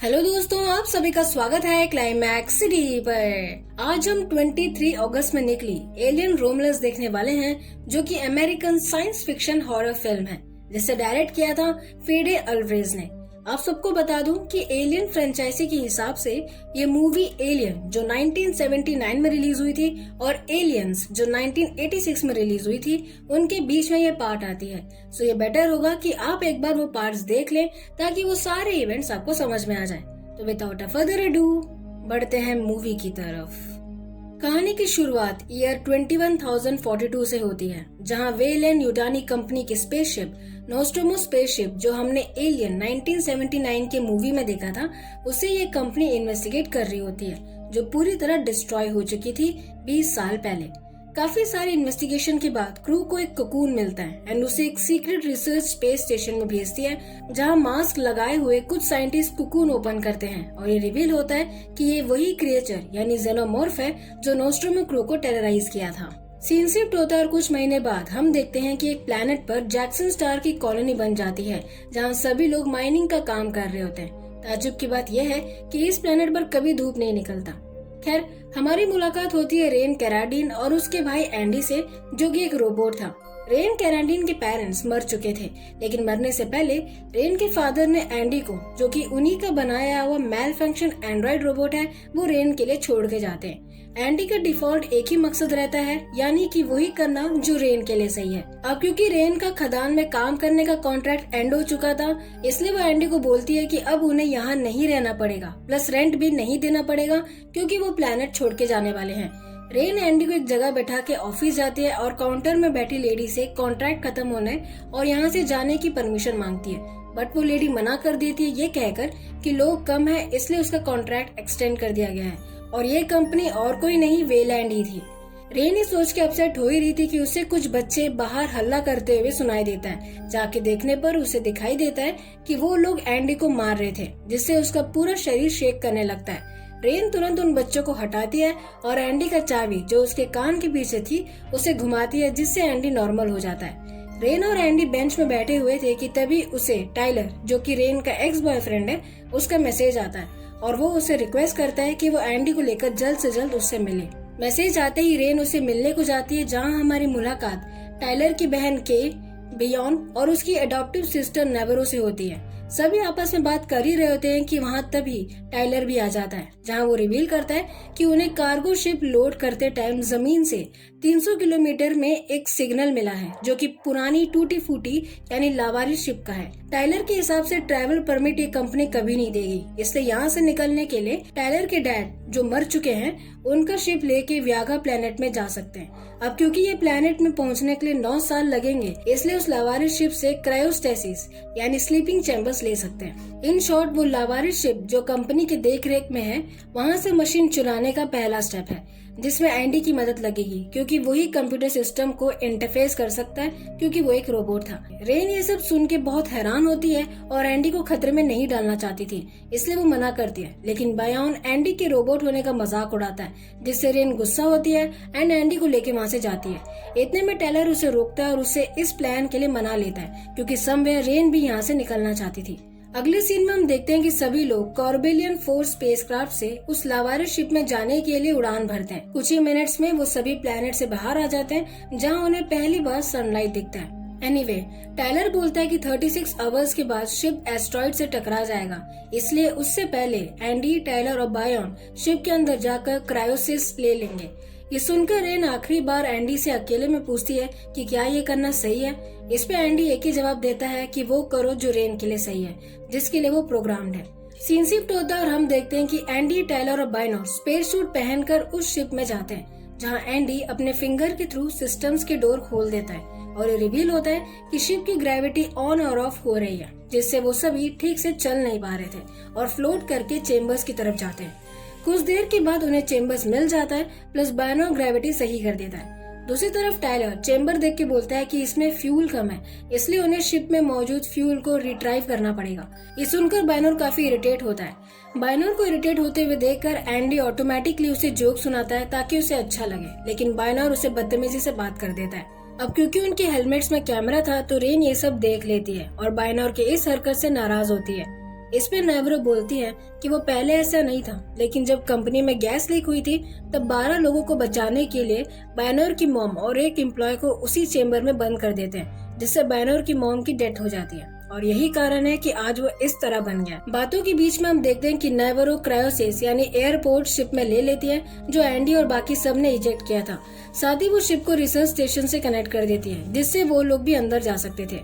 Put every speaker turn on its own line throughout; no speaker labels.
Hello दोस्तों, आप सभी का स्वागत है क्लाइमैक्स सिटी पर। आज हम 23 अगस्त में निकली एलियन रोमलस देखने वाले हैं, जो कि American science fiction horror film है, जिसे डायरेक्ट किया था फेडे अल्वारेज ने। आप सबको बता दूं कि एलियन फ्रेंचाइजी के हिसाब से ये मूवी एलियन जो 1979 में रिलीज हुई थी और एलियंस जो 1986 में रिलीज हुई थी, उनके बीच में ये पार्ट आती है। सो ये बेटर होगा कि आप एक बार वो पार्ट्स देख लें ताकि वो सारे इवेंट्स आपको समझ में आ जाए। तो विदाउट अ फर्दर अडू बढ़ते हैं मूवी की तरफ। कहानी की शुरुआत ईयर 21042 से होती है, जहां वेलेन यूटानी कंपनी की स्पेसशिप नोस्ट्रोमस स्पेसशिप, जो हमने एलियन 1979 के मूवी में देखा था, उसे ये कंपनी इन्वेस्टिगेट कर रही होती है, जो पूरी तरह डिस्ट्रॉय हो चुकी थी 20 साल पहले। काफी सारी इन्वेस्टिगेशन के बाद क्रू को एक कोकून मिलता है एंड उसे एक सीक्रेट रिसर्च स्पेस स्टेशन में भेजती है, जहां मास्क लगाए हुए कुछ साइंटिस्ट कोकून ओपन करते हैं और ये रिवील होता है कि ये वही क्रिएचर यानी जेनोमॉर्फ है जो नोस्ट्रोमस क्रू को टेरराइज किया था। सीन शिफ्ट होता है और कुछ महीने बाद हम देखते हैं कि एक प्लेनेट पर जैक्सन स्टार की कॉलोनी बन जाती है, जहां सभी लोग माइनिंग का काम कर रहे होते हैं। ताज्जुब की बात यह है कि इस प्लेनेट पर कभी धूप नहीं निकलता। खैर, हमारी मुलाकात होती है रेन कैराडीन और उसके भाई एंडी से, जो कि एक रोबोट था। रेन कैराडीन के पेरेंट्स मर चुके थे, लेकिन मरने से पहले रेन के फादर ने एंडी को, जो कि उन्हीं का बनाया हुआ मेल फंक्शन एंड्रॉइड रोबोट है, वो रेन के लिए छोड़ के जाते हैं। एंडी का डिफॉल्ट एक ही मकसद रहता है, यानी कि वही करना जो रेन के लिए सही है। अब क्योंकि रेन का खदान में काम करने का कॉन्ट्रैक्ट एंड हो चुका था, इसलिए वो एंडी को बोलती है कि अब उन्हें यहाँ नहीं रहना पड़ेगा, प्लस रेंट भी नहीं देना पड़ेगा, क्योंकि वो प्लेनेट छोड़ के जाने वाले हैं। रेन एंडी को एक जगह बैठा के ऑफिस जाती है और काउंटर में बैठी लेडी से कॉन्ट्रैक्ट खत्म होने और यहाँ से जाने की परमिशन मांगती है, बट वो लेडी मना कर देती है, ये कहकर कि लोग कम है, इसलिए उसका कॉन्ट्रैक्ट एक्सटेंड कर दिया गया है और ये कंपनी और कोई नहीं वेलैंड ही थी। रेन ये सोच के अपसेट हो ही रही थी कि उसे कुछ बच्चे बाहर हल्ला करते हुए सुनाई देता है। जाके देखने पर उसे दिखाई देता है कि वो लोग एंडी को मार रहे थे, जिससे उसका पूरा शरीर शेक करने लगता है। रेन तुरंत उन बच्चों को हटाती है और एंडी का चाबी, जो उसके कान के पीछे थी, उसे घुमाती है, जिससे एंडी नॉर्मल हो जाता है। रेन और एंडी बेंच में बैठे हुए थे कि तभी उसे टाइलर, जो कि रेन का एक्स बॉयफ्रेंड है, उसका मैसेज आता है और वो उसे रिक्वेस्ट करता है कि वो एंडी को लेकर जल्द से जल्द उससे मिले। मैसेज आते ही रेन उसे मिलने को जाती है, जहां हमारी मुलाकात टाइलर की बहन के, बियॉन और उसकी अडॉप्टिव सिस्टर नेवरो से होती है। सभी आपस में बात कर ही रहे होते हैं कि वहाँ तभी टाइलर भी आ जाता है, जहाँ वो रिवील करता है कि उन्हें कार्गो शिप लोड करते टाइम जमीन से 300 किलोमीटर में एक सिग्नल मिला है, जो कि पुरानी टूटी फूटी यानी लावारिस शिप का है। टाइलर के हिसाब से ट्रैवल परमिट ये कंपनी कभी नहीं देगी, इसलिए यहाँ से निकलने के लिए टाइलर के डैड, जो मर चुके हैं, उनका शिप लेके व्यागा प्लेनेट में जा सकते हैं। अब क्योंकि ये प्लेनेट में पहुंचने के लिए 9 साल लगेंगे, इसलिए उस लावारिस शिप से क्रायोस्टेसिस यानी स्लीपिंग चैम्बर्स ले सकते हैं। इन शॉर्ट, वो लावारिस शिप जो कंपनी के देखरेख में है, वहाँ से मशीन चुराने का पहला स्टेप है, जिसमें एंडी की मदद लगेगी, क्योंकि वही कंप्यूटर सिस्टम को इंटरफेस कर सकता है, क्योंकि वो एक रोबोट था। रेन ये सब सुन के बहुत हैरान होती है और एंडी को खतरे में नहीं डालना चाहती थी, इसलिए वो मना करती है, लेकिन बायोन एंडी के रोबोट होने का मजाक उड़ाता है, जिससे रेन गुस्सा होती है एंड एंडी को लेके वहाँ से जाती है। इतने में टेलर उसे रोकता है और उसे इस प्लान के लिए मना लेता है, क्योंकि समवेयर रेन भी यहाँ से निकलना चाहती थी। अगले सीन में हम देखते हैं कि सभी लोग कॉर्बेलियन 4 स्पेसक्राफ्ट से उस लावारिस शिप में जाने के लिए उड़ान भरते हैं। कुछ ही मिनट्स में वो सभी प्लेनेट से बाहर आ जाते हैं, जहां उन्हें पहली बार सनलाइट दिखता है। एनीवे, टाइलर बोलता है कि 36 आवर्स के बाद शिप एस्ट्रॉइड से टकरा जाएगा, इसलिए उससे पहले एंडी, टाइलर और बायोन शिप के अंदर जाकर क्रायोसिस ले लेंगे। ये सुनकर रेन आखिरी बार एंडी से अकेले में पूछती है कि क्या ये करना सही है। इस पे एंडी एक ही जवाब देता है कि वो करो जो रेन के लिए सही है, जिसके लिए वो प्रोग्राम्ड है। सीन शिफ्ट होता है और हम देखते हैं कि एंडी, टाइलर और बाइनोर स्पेस सूट पहनकर उस शिप में जाते हैं, जहां एंडी अपने फिंगर के थ्रू सिस्टम्स के डोर खोल देता है और ये रिवील होता है कि शिप की ग्रेविटी ऑन और ऑफ हो रही है, जिससे वो सभी ठीक से चल नहीं पा रहे थे और फ्लोट करके चेम्बर्स की तरफ जाते हैं। कुछ देर के बाद उन्हें चेम्बर्स मिल जाता है, प्लस बाइनोर ग्रेविटी सही कर देता है। दूसरी तरफ टाइलर चेम्बर देख के बोलता है कि इसमें फ्यूल कम है, इसलिए उन्हें शिप में मौजूद फ्यूल को रिट्राइव करना पड़ेगा। ये सुनकर बाइनोर काफी इरिटेट होता है। बाइनोर को इरिटेट होते हुए देखकर एंडी ऑटोमेटिकली उसे जोक सुनाता है ताकि उसे अच्छा लगे, लेकिन बाइनोर उसे बदतमीजी से बात कर देता है। अब क्योंकि उनके हेलमेट्स में कैमरा था, तो रेन ये सब देख लेती है और बाइनोर के इस हरकत से नाराज होती है। इस पे नाइवरो बोलती है कि वो पहले ऐसा नहीं था, लेकिन जब कंपनी में गैस लीक हुई थी तब 12 लोगों को बचाने के लिए बायनोर की मॉम और एक एम्प्लॉय को उसी चेम्बर में बंद कर देते हैं, जिससे बायनोर की मॉम की डेथ हो जाती है और यही कारण है कि आज वो इस तरह बन गया। बातों के बीच में हम देखते हैं कि नाइवरो क्रायोसिस यानी एयरपोर्ट शिप में ले लेती है जो एंडी और बाकी सब ने इजेक्ट किया था। साथ ही वो शिप को रिसर्च स्टेशन से कनेक्ट कर देती है, जिससे वो लोग भी अंदर जा सकते थे।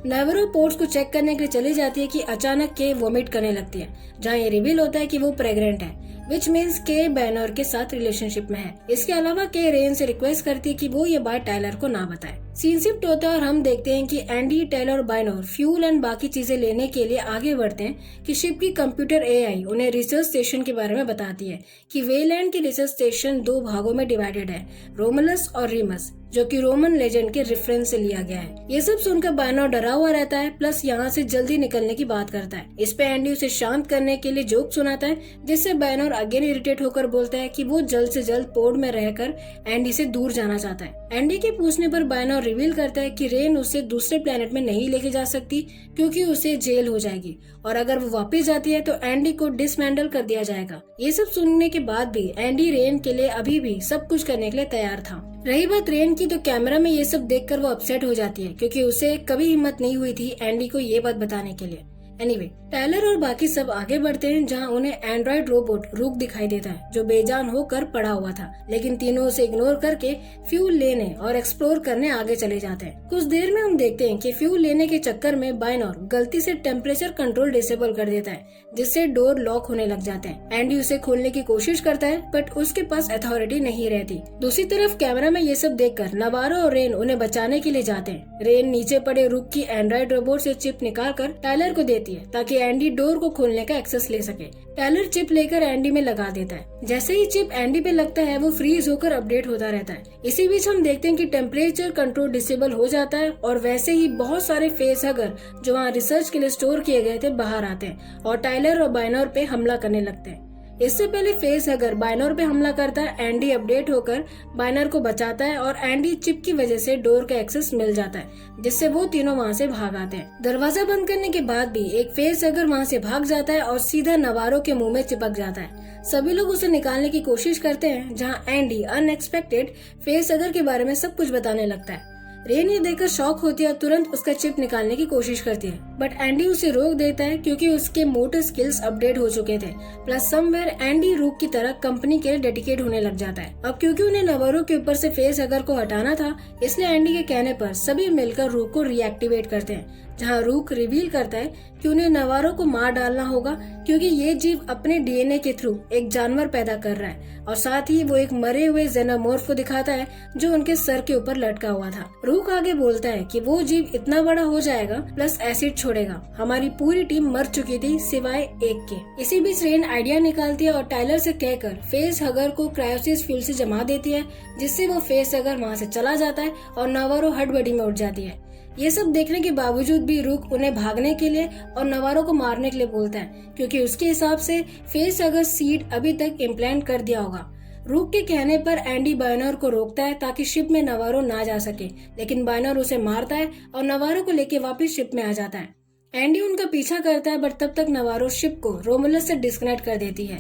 नाइवरो पोर्ट्स को चेक करने के लिए चली जाती है कि अचानक के वोमिट करने लगती है, जहाँ ये रिवील होता है कि वो प्रेग्नेंट है, विच मीन्स के बायनोर के साथ रिलेशनशिप में है। इसके अलावा के रेन से रिक्वेस्ट करती है कि वो ये बात टायलर को ना बताए। सीन शिफ्ट होता है और हम देखते हैं कि एंडी, टायलर और बायनोर फ्यूल एंड बाकी चीजें लेने के लिए आगे बढ़ते हैं कि शिप की कंप्यूटर एआई उन्हें रिसर्च स्टेशन के बारे में बताती है कि वेलैंड की रिसर्च स्टेशन 2 भागों में डिवाइडेड है, रोमुलस और रीमस, जो कि रोमन लेजेंड के रेफरेंस से लिया गया है। ये सब सुनकर बायनोर डरा हुआ रहता है, प्लस यहाँ से जल्दी निकलने की बात करता है। इस पे एंडी उसे शांत करने के लिए जोक सुनाता है, जिससे बायनोर अगेन इरिटेट होकर बोलता है कि वो जल्द से जल्द पोर्ट में रहकर एंडी से दूर जाना चाहता है। एंडी के पूछने पर बायनोर रिवील करता है कि रेन उसे दूसरे प्लेनेट में नहीं लेके जा सकती क्योंकि उसे जेल हो जाएगी, और अगर वो वापस जाती है तो एंडी को डिसमेंटल कर दिया जाएगा। ये सब सुनने के बाद भी एंडी रेन के लिए अभी भी सब कुछ करने के लिए तैयार था। रही बात रेन की, तो कैमरा में ये सब देखकर वो अपसेट हो जाती है क्योंकि उसे कभी हिम्मत नहीं हुई थी एंडी को ये बात बताने के लिए। एनीवे, टायलर और बाकी सब आगे बढ़ते हैं, जहां उन्हें एंड्रॉइड रोबोट रूक दिखाई देता है जो बेजान होकर पड़ा हुआ था, लेकिन तीनों उसे इग्नोर करके फ्यूल लेने और एक्सप्लोर करने आगे चले जाते हैं। कुछ देर में हम देखते हैं कि फ्यूल लेने के चक्कर में बायनोर गलती से टेम्परेचर कंट्रोल डिसेबल कर देता है, जिससे डोर लॉक होने लग जाते हैं। एंडी उसे खोलने की कोशिश करता है बट उसके पास अथॉरिटी नहीं रहती। दूसरी तरफ कैमरा में ये सब देखकर नावारो और रेन उन्हें बचाने के लिए जाते हैं। रेन नीचे पड़े रूक की एंड्रॉइड रोबोट से चिप निकाल कर टायलर को देती है ताकि एंडी डोर को खोलने का एक्सेस ले सके। टायलर चिप लेकर एंडी में लगा देता है। जैसे ही चिप एंडी पे लगता है वो फ्रीज होकर अपडेट होता रहता है। इसी बीच हम देखते हैं कि टेम्परेचर कंट्रोल डिसेबल हो जाता है और वैसे ही बहुत सारे फेस हगर जो वहाँ रिसर्च के लिए स्टोर किए गए थे बाहर आते हैं और टायलर और बायनोर पे हमला करने लगते हैं। इससे पहले फेस हगर बायनोर पे हमला करता है, एंडी अपडेट होकर बायनोर को बचाता है और एंडी चिप की वजह से डोर का एक्सेस मिल जाता है, जिससे वो तीनों वहाँ से भाग आते हैं। दरवाजा बंद करने के बाद भी एक फेस हगर वहाँ से भाग जाता है और सीधा नावारो के मुंह में चिपक जाता है। सभी लोग उसे निकालने की कोशिश करते हैं, जहाँ एंडी अनएक्सपेक्टेड फेस हगर के बारे में सब कुछ बताने लगता है। रेन ये देखकर शॉक होती है और तुरंत उसका चिप निकालने की कोशिश करती है, बट एंडी उसे रोक देता है क्योंकि उसके मोटर स्किल्स अपडेट हो चुके थे। प्लस समवेयर एंडी रूक की तरह कंपनी के लिए डेडिकेट होने लग जाता है। अब क्योंकि उन्हें नावारो के ऊपर से फेस हगर को हटाना था, इसलिए एंडी के कहने पर सभी मिलकर रूक को रिएक्टिवेट करते हैं, जहाँ रूक रिवील करता है कि उन्हें नावारो को मार डालना होगा क्योंकि ये जीव अपने डीएनए के थ्रू एक जानवर पैदा कर रहा है, और साथ ही वो एक मरे हुए जेनामोर्फ को दिखाता है जो उनके सर के ऊपर लटका हुआ था। रूक आगे बोलता है कि वो जीव इतना बड़ा हो जाएगा प्लस एसिड छोड़ेगा। हमारी पूरी टीम मर चुकी थी सिवाय एक के। इसी बीच रेन आइडिया निकालती है और टायलर से कहकर फेस हगर को क्रायोसिस फ्यूल से जमा देती है, जिससे वो फेस हगर वहाँ से चला जाता है और नावारो हड़बड़ी में उठ जाती है। ये सब देखने के बावजूद भी रूक उन्हें भागने के लिए और नावारो को मारने के लिए बोलता है, क्योंकि उसके हिसाब से फेस हगर सीड अभी तक इम्प्लांट कर दिया होगा। रूक के कहने पर एंडी बायनोर को रोकता है ताकि शिप में नावारो ना जा सके, लेकिन बायनोर उसे मारता है और नावारो को लेके वापस शिप में आ जाता है। एंडी उनका पीछा करता है, बट तब तक नावारो शिप को रोमुलस से डिस्कनेक्ट कर देती है।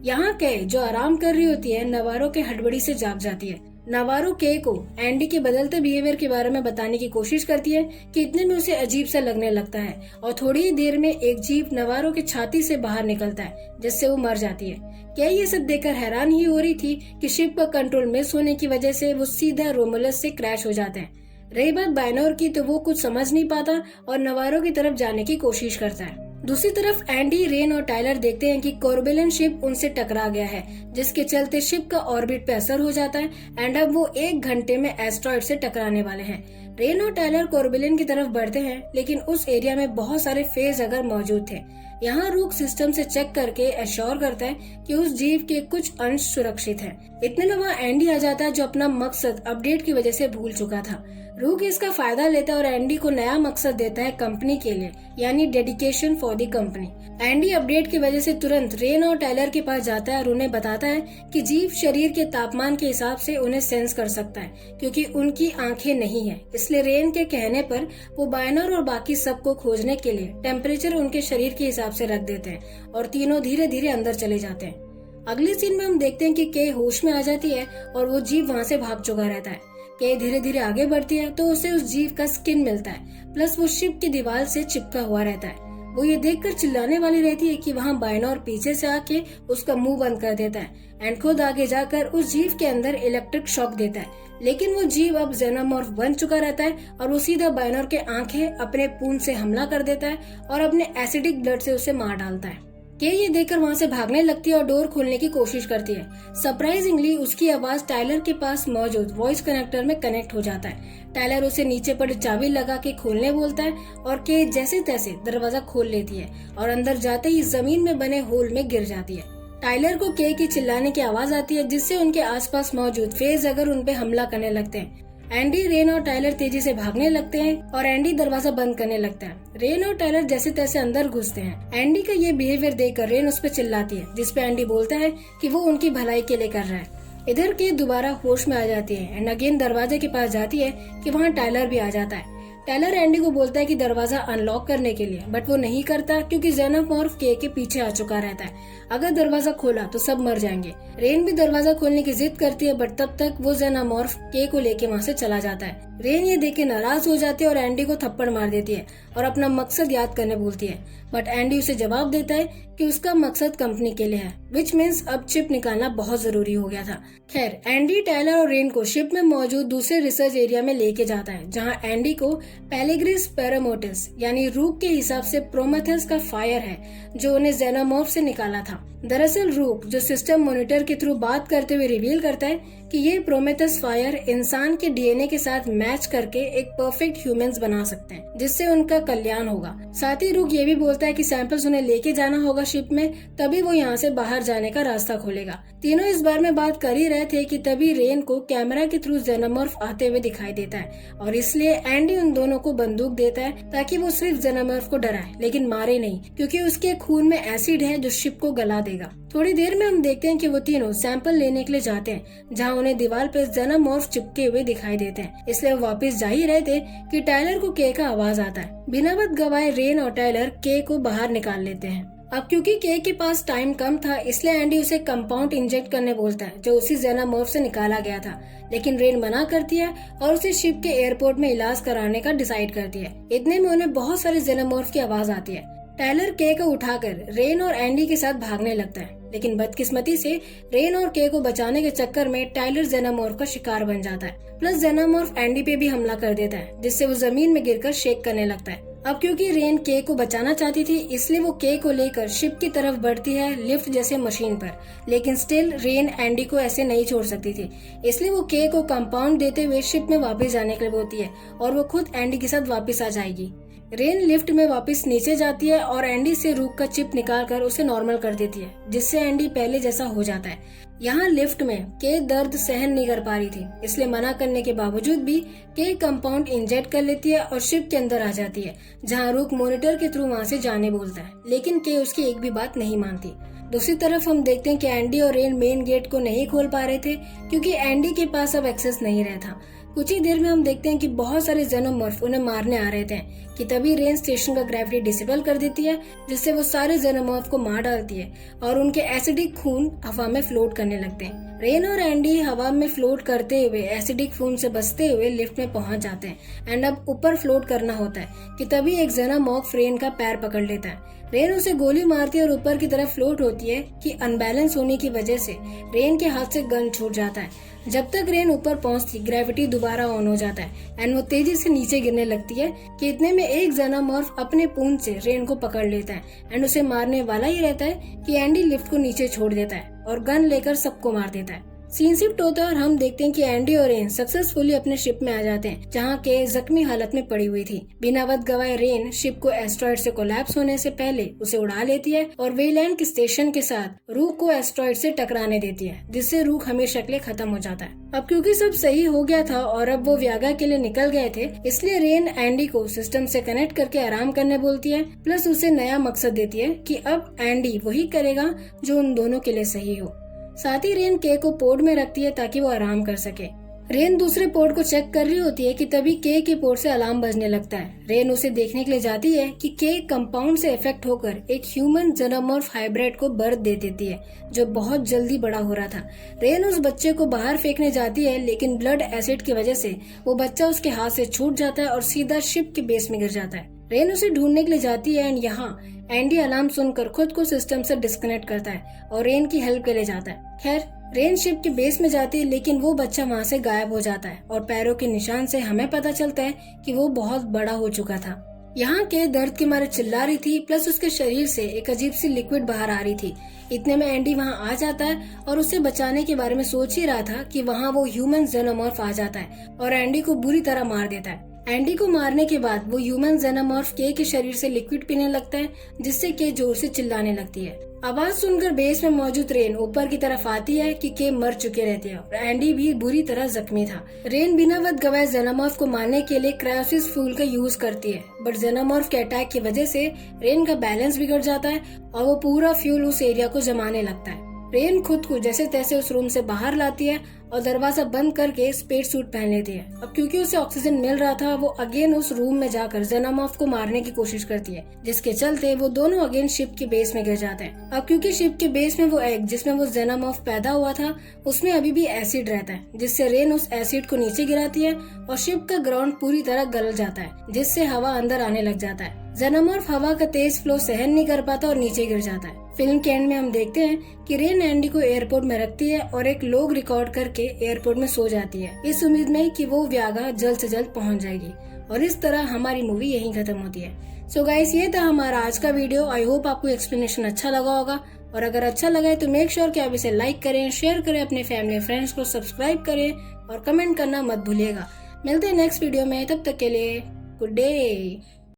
यहाँ के जो आराम कर रही होती है, नावारो के हड़बड़ी से जाग जाती है। नावारो के को एंडी के बदलते बिहेवियर के बारे में बताने की कोशिश करती है कि इतने में उसे अजीब सा लगने लगता है, और थोड़ी ही देर में एक जीव नावारो की छाती से बाहर निकलता है, जिससे वो मर जाती है। क्या ये सब देखकर हैरान ही हो रही थी कि शिप का कंट्रोल मिस होने की वजह से वो सीधा रोमुलस से क्रैश हो जाते हैं। रही बात बायनोर की, तो वो कुछ समझ नहीं पाता और नावारो की तरफ जाने की कोशिश करता है। दूसरी तरफ एंडी, रेन और टायलर देखते हैं कि कोर्बेलन शिप उनसे टकरा गया है, जिसके चलते शिप का ऑर्बिट पे असर हो जाता है एंड अब वो 1 घंटे में एस्ट्रॉइड से टकराने वाले हैं। रेन और टायलर कोर्बेलन की तरफ बढ़ते हैं, लेकिन उस एरिया में बहुत सारे फेस हगर मौजूद थे। यहाँ रूक सिस्टम से चेक करके एश्योर करता है कि उस जीव के कुछ अंश सुरक्षित हैं। इतने में वहाँ एंडी आ जाता है, जो अपना मकसद अपडेट की वजह से भूल चुका था। रूक इसका फायदा लेता है और एंडी को नया मकसद देता है कंपनी के लिए, यानी dedication for the company. Andy update की वजह से तुरंत रेन और टायलर के पास जाता है और उन्हें बताता है कि जीव शरीर के तापमान के हिसाब से उन्हें सेंस कर सकता है, क्योंकि उनकी आंखें नहीं है। इसलिए रेन के कहने पर वो बायनर और बाकी सबको खोजने के लिए टेम्परेचर उनके शरीर के हिसाब से रख देते हैं और तीनों धीरे धीरे अंदर चले जाते हैं। अगले सीन में हम देखते हैं कि के होश में आ जाती है और वो जीव वहाँ से भाग चुका रहता है। के धीरे धीरे आगे बढ़ती है तो उसे उस जीव का स्किन मिलता है, प्लस वो शिप की दीवार से चिपका हुआ रहता है। वो ये देखकर चिल्लाने वाली रहती है कि वहाँ बायनोर पीछे से आके उसका मुंह बंद कर देता है एंड खुद आगे जाकर उस जीव के अंदर इलेक्ट्रिक शॉक देता है। लेकिन वो जीव अब जेनामॉर्फ बन चुका रहता है और वो सीधा बायनोर के आंखें अपने पूंछ से हमला कर देता है और अपने एसिडिक ब्लड से उसे मार डालता है। के ये देखकर वहाँ से भागने लगती है और डोर खोलने की कोशिश करती है। सरप्राइजिंगली उसकी आवाज टायलर के पास मौजूद वॉइस कनेक्टर में कनेक्ट हो जाता है। टायलर उसे नीचे पड़ी चाबी लगा के खोलने बोलता है और के जैसे तैसे दरवाजा खोल लेती है और अंदर जाते ही जमीन में बने होल में गिर जाती है। टायलर को के की चिल्लाने की आवाज आती है, जिससे उनके आसपास मौजूद फेज अगर उन पे हमला करने लगते हैं। एंडी, रेन और टायलर तेजी से भागने लगते हैं और एंडी दरवाजा बंद करने लगता है। रेन और टायलर जैसे तैसे अंदर घुसते हैं। एंडी का ये बिहेवियर देखकर रेन उस पर चिल्लाती है, जिसपे एंडी बोलता है कि वो उनकी भलाई के लिए कर रहा है। इधर के दोबारा होश में आ जाती है एंड अगेन दरवाजे के पास जाती है कि वहाँ टायलर भी आ जाता है। टायलर एंडी को बोलता है कि दरवाजा अनलॉक करने के लिए, बट वो नहीं करता क्योंकि जेनामॉर्फ के पीछे आ चुका रहता है। अगर दरवाजा खोला तो सब मर जाएंगे। रेन भी दरवाजा खोलने की जिद करती है, बट तब तक वो जेनामॉर्फ के को लेके वहाँ से चला जाता है। रेन ये देख के नाराज हो जाती है और एंडी को थप्पड़ मार देती है और अपना मकसद याद करने बोलती है, बट एंडी उसे जवाब देता है कि उसका मकसद कंपनी के लिए है, विच मीन्स अब चिप निकालना बहुत जरूरी हो गया था। खैर, एंडी टायलर और रेन को शिप में मौजूद दूसरे रिसर्च एरिया में लेके जाता है, जहाँ एंडी को पेलेग्रिस पेरामोटिस यानी रूक के हिसाब से प्रोमेथेस का फायर है, जो उन्हें जेनामॉर्फ से निकाला था। दरअसल रूक, जो सिस्टम मॉनिटर के थ्रू बात करते हुए रिवील करता है कि ये प्रोमेथेस फायर इंसान के डीएनए के साथ मैच करके एक परफेक्ट ह्यूमंस बना सकते हैं, जिससे उनका कल्याण होगा। साथ ही रूक ये भी बोलता है कि सैंपल्स उन्हें लेके जाना होगा शिप में, तभी वो यहाँ से बाहर जाने का रास्ता खोलेगा। तीनों इस बारे में बात कर ही रहे थे कि तभी रेन को कैमरा के थ्रू जेनामॉर्फ आते हुए दिखाई देता है और इसलिए एंडी उन दोनों को बंदूक देता है ताकि वो सिर्फ जेनामॉर्फ को डराए लेकिन मारे नहीं, क्योंकि उसके खून में एसिड है जो शिप को गला देगा। थोड़ी देर में हम देखते हैं कि वो तीनों सैंपल लेने के लिए जाते हैं, जहाँ उन्हें दीवार पे जेनामॉर्फ चिपके हुए दिखाई देते हैं। इसलिए वो वापस जा ही रहे थे कि टायलर को के का आवाज आता है। बिना वक्त गवाए रेन और टायलर के को बाहर निकाल लेते हैं। अब क्योंकि के पास टाइम कम था, इसलिए एंडी उसे कंपाउंड इंजेक्ट करने बोलता है, जो उसी जेनामॉर्फ से निकाला गया था, लेकिन रेन मना करती है और उसे शिप के एयरपोर्ट में इलाज कराने का डिसाइड करती है। इतने में उन्हें बहुत सारे जेनामॉर्फ की आवाज आती है। टायलर के को उठाकर रेन और एंडी के साथ भागने लगता है, लेकिन बदकिस्मती से रेन और के को बचाने के चक्कर में टायलर जेनामॉर्फ का शिकार बन जाता है। प्लस जेनामॉर्फ एंडी पे भी हमला कर देता है, जिससे वो जमीन में गिरकर शेक करने लगता है। अब क्योंकि रेन के को बचाना चाहती थी, इसलिए वो के को लेकर शिप की तरफ बढ़ती है लिफ्ट जैसे मशीन पर, लेकिन स्टिल रेन एंडी को ऐसे नहीं छोड़ सकती थी। इसलिए वो के को कंपाउंड देते हुए शिप में वापस जाने के लिए बोलती है और वो खुद एंडी के साथ वापस आ जाएगी। रेन लिफ्ट में वापस नीचे जाती है और एंडी से रूक का चिप निकालकर उसे नॉर्मल कर देती है, जिससे एंडी पहले जैसा हो जाता है। यहाँ लिफ्ट में के दर्द सहन नहीं कर पा रही थी, इसलिए मना करने के बावजूद भी के कंपाउंड इंजेक्ट कर लेती है और शिप के अंदर आ जाती है, जहाँ रूक मॉनिटर के थ्रू वहाँ से जाने बोलता है, लेकिन के उसकी एक भी बात नहीं मानती। दूसरी तरफ हम देखते हैं कि एंडी और रेन मेन गेट को नहीं खोल पा रहे थे, क्योंकि एंडी के पास अब एक्सेस नहीं रहता। कुछ ही देर में हम देखते हैं कि बहुत सारे जेनामॉर्फ उन्हें मारने आ रहे थे कि तभी रेन स्टेशन का ग्रेविटी डिसेबल कर देती है, जिससे वो सारे जेनामॉर्फ को मार डालती है और उनके एसिडिक खून हवा में फ्लोट करने लगते हैं। रेन और एंडी हवा में फ्लोट करते हुए एसिडिक खून से बचते हुए लिफ्ट में पहुंच जाते हैं एंड अब ऊपर फ्लोट करना होता है कि तभी एक जेनामॉर्फ रेन का पैर पकड़ लेता है। रेन उसे गोली मारती है और ऊपर की तरफ फ्लोट होती है कि अनबैलेंस होने की वजह से रेन के हाथ से गन छूट जाता है। जब तक रेन ऊपर पहुंचती, ग्रेविटी दोबारा ऑन हो जाता है एंड वो तेजी से नीचे गिरने लगती है कि इतने में एक जेनामॉर्फ अपने पूंछ से रेन को पकड़ लेता है एंड उसे मारने वाला ही रहता है कि एंडी लिफ्ट को नीचे छोड़ देता है और गन लेकर सबको मार देता है। सीन शिफ्ट होता है और हम देखते हैं कि एंडी और रेन सक्सेसफुली अपने शिप में आ जाते हैं, जहाँ के जख्मी हालत में पड़ी हुई थी। बिना वक्त गवाए रेन शिप को एस्ट्रॉइड से कोलैप्स होने से पहले उसे उड़ा लेती है और वेलैंड स्टेशन के साथ रूक को एस्ट्रॉइड से टकराने देती है, जिससे रूक हमेशा के लिए खत्म हो जाता है। अब क्योंकि सब सही हो गया था और अब वो व्यागा के लिए निकल गए थे, इसलिए रेन एंडी को सिस्टम से कनेक्ट करके आराम करने बोलती है, प्लस उसे नया मकसद देती है कि अब एंडी वही करेगा जो उन दोनों के लिए सही हो। साथ ही रेन के को पोर्ट में रखती है ताकि वो आराम कर सके। रेन दूसरे पोर्ट को चेक कर रही होती है कि तभी के पोर्ट से अलार्म बजने लगता है। रेन उसे देखने के लिए जाती है कि के कंपाउंड से इफेक्ट होकर एक ह्यूमन जेनोमॉर्फ हाइब्रिड को बर्थ दे देती है, जो बहुत जल्दी बड़ा हो रहा था। रेन उस बच्चे को बाहर फेंकने जाती है, लेकिन ब्लड एसिड की वजह से वो बच्चा उसके हाथ से छूट जाता है और सीधा शिप के बेस में गिर जाता है। रेन उसे ढूंढने के लिए जाती है एंड यहाँ एंडी अलार्म सुनकर खुद को सिस्टम से डिस्कनेक्ट करता है और रेन की हेल्प के लिए जाता है। खैर, रेन शिप के बेस में जाती है, लेकिन वो बच्चा वहाँ से गायब हो जाता है और पैरों के निशान से हमें पता चलता है कि वो बहुत बड़ा हो चुका था। यहाँ के दर्द के मारे चिल्ला रही थी, प्लस उसके शरीर से एक अजीब सी लिक्विड बाहर आ रही थी। इतने में एंडी वहाँ आ जाता है और उसे बचाने के बारे में सोच ही रहा था कि वहाँ वो ह्यूमन जेनोमॉर्फ आ जाता है और एंडी को बुरी तरह मार देता है। एंडी को मारने के बाद वो ह्यूमन जेनोमॉर्फ के शरीर से लिक्विड पीने लगता है, जिससे के जोर से चिल्लाने लगती है। आवाज सुनकर बेस में मौजूद रेन ऊपर की तरफ आती है कि के मर चुके रहते हैं और एंडी भी बुरी तरह जख्मी था। रेन बिना वक्त गवाए जेनोमॉर्फ को मारने के लिए क्रायोसिस फ्यूल का यूज करती है, बट जेनोमॉर्फ के अटैक की वजह से रेन का बैलेंस बिगड़ जाता है और वो पूरा फ्यूल उस एरिया को जमाने लगता है। रेन खुद को जैसे तैसे उस रूम से बाहर लाती है और दरवाजा बंद करके स्पेस सूट पहन लेती है। अब क्योंकि उसे ऑक्सीजन मिल रहा था, वो अगेन उस रूम में जाकर जेनोमॉर्फ को मारने की कोशिश करती है, जिसके चलते वो दोनों अगेन शिप के बेस में गिर जाते हैं। अब क्योंकि शिप के बेस में वो एग जिसमें वो जेनोमॉर्फ पैदा हुआ था, उसमें अभी भी एसिड रहता है, जिससे रेन उस एसिड को नीचे गिराती है और शिप का ग्राउंड पूरी तरह गल जाता है, जिससे हवा अंदर आने लग जाता है। जेनोमॉर्फ हवा का तेज फ्लो सहन नहीं कर पाता और नीचे गिर जाता है। फिल्म के एंड में हम देखते हैं कि रेन एंडी को एयरपोर्ट में रखती है और एक लॉग रिकॉर्ड करके एयरपोर्ट में सो जाती है, इस उम्मीद में कि वो व्यागा जल्द से जल्द पहुंच जाएगी। और इस तरह हमारी मूवी यहीं खत्म होती है। सो गाइस, ये था हमारा आज का वीडियो। आई होप आपको एक्सप्लेनेशन अच्छा लगा होगा, और अगर अच्छा लगा है तो मेक श्योर कि आप इसे लाइक करें, शेयर करें, अपने फैमिली फ्रेंड्स को सब्सक्राइब करें और कमेंट करना मत भूलिएगा। मिलते हैं नेक्स्ट वीडियो में, तब तक के लिए गुड डे।